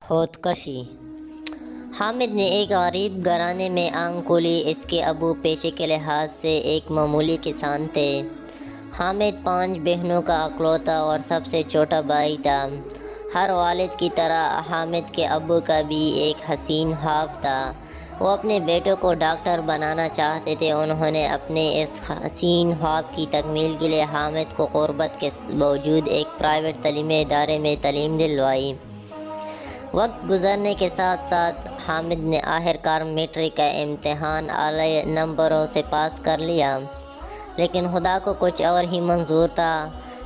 خودکشی۔ حامد نے ایک غریب گھرانے میں آنکھ کھولی۔ اس کے ابو پیشے کے لحاظ سے ایک معمولی کسان تھے۔ حامد 5 بہنوں کا اکلوتا اور سب سے چھوٹا بھائی تھا۔ ہر والد کی طرح حامد کے ابو کا بھی ایک حسین خواب تھا۔ وہ اپنے بیٹوں کو ڈاکٹر بنانا چاہتے تھے۔ انہوں نے اپنے اس حسین خواب کی تکمیل کے لیے حامد کو غربت کے باوجود ایک پرائیویٹ تعلیمی ادارے میں تعلیم دلوائی۔ وقت گزرنے کے ساتھ ساتھ حامد نے آخرکار میٹرک کا امتحان اعلی نمبروں سے پاس کر لیا، لیکن خدا کو کچھ اور ہی منظور تھا۔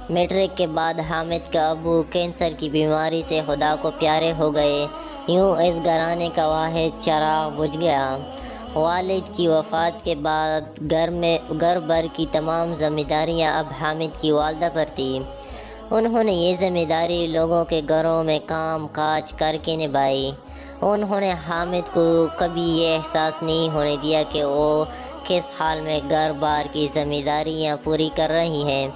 میٹرک کے بعد حامد کا ابو کینسر کی بیماری سے خدا کو پیارے ہو گئے۔ یوں اس گھرانے کا واحد چراغ بجھ گیا۔ والد کی وفات کے بعد گھر بھر کی تمام ذمہ داریاں اب حامد کی والدہ پر تھیں۔ انہوں نے یہ ذمہ داری لوگوں کے گھروں میں کام کاج کر کے نبھائی۔ انہوں نے حامد کو کبھی یہ احساس نہیں ہونے دیا کہ وہ کس حال میں گھر بار کی ذمہ داریاں پوری کر رہی ہیں،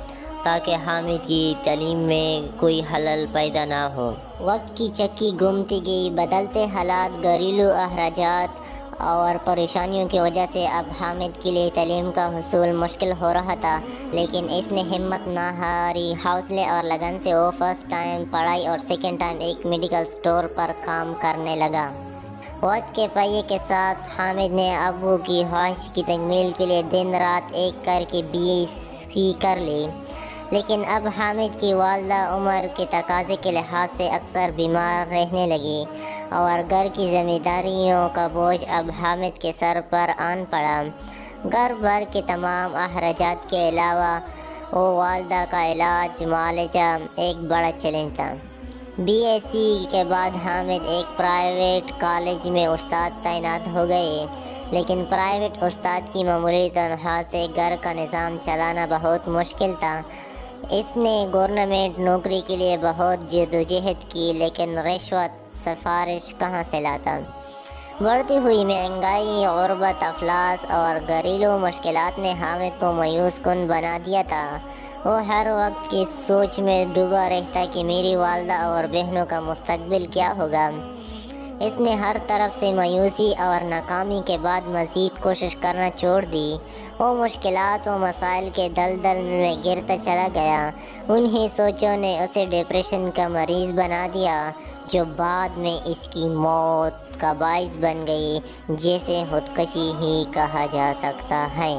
تاکہ حامد کی تعلیم میں کوئی خلل پیدا نہ ہو۔ وقت کی چکی گھومتی گئی۔ بدلتے حالات، گھریلو اخراجات اور پریشانیوں کی وجہ سے اب حامد کے لیے تعلیم کا حصول مشکل ہو رہا تھا، لیکن اس نے ہمت نہ ہاری۔ حوصلے اور لگن سے وہ فرسٹ ٹائم پڑھائی اور سیکنڈ ٹائم ایک میڈیکل سٹور پر کام کرنے لگا۔ وقت کے پہیے کے ساتھ حامد نے ابو کی خواہش کی تکمیل کے لیے دن رات ایک کر کے BSc کر لی، لیکن اب حامد کی والدہ عمر کے تقاضے کے لحاظ سے اکثر بیمار رہنے لگی اور گھر کی ذمہ داریوں کا بوجھ اب حامد کے سر پر آن پڑا۔ گھر بھر کے تمام اخراجات کے علاوہ وہ والدہ کا علاج معالجہ ایک بڑا چیلنج تھا۔ BSc کے بعد حامد ایک پرائیویٹ کالج میں استاد تعینات ہو گئے، لیکن پرائیویٹ استاد کی معمولی تنخواہ سے گھر کا نظام چلانا بہت مشکل تھا۔ اس نے گورنمنٹ نوکری کے لیے بہت جدوجہد کی، لیکن رشوت سفارش کہاں سے لاتا۔ بڑھتی ہوئی مہنگائی، غربت، افلاس اور گھریلو مشکلات نے حامد کو مایوس کن بنا دیا تھا۔ وہ ہر وقت کی سوچ میں ڈوبا رہتا کہ میری والدہ اور بہنوں کا مستقبل کیا ہوگا۔ اس نے ہر طرف سے مایوسی اور ناکامی کے بعد مزید کوشش کرنا چھوڑ دی۔ وہ مشکلات و مسائل کے دلدل میں گرتا چلا گیا۔ انہی سوچوں نے اسے ڈپریشن کا مریض بنا دیا، جو بعد میں اس کی موت کا باعث بن گئی، جسے خودکشی ہی کہا جا سکتا ہے۔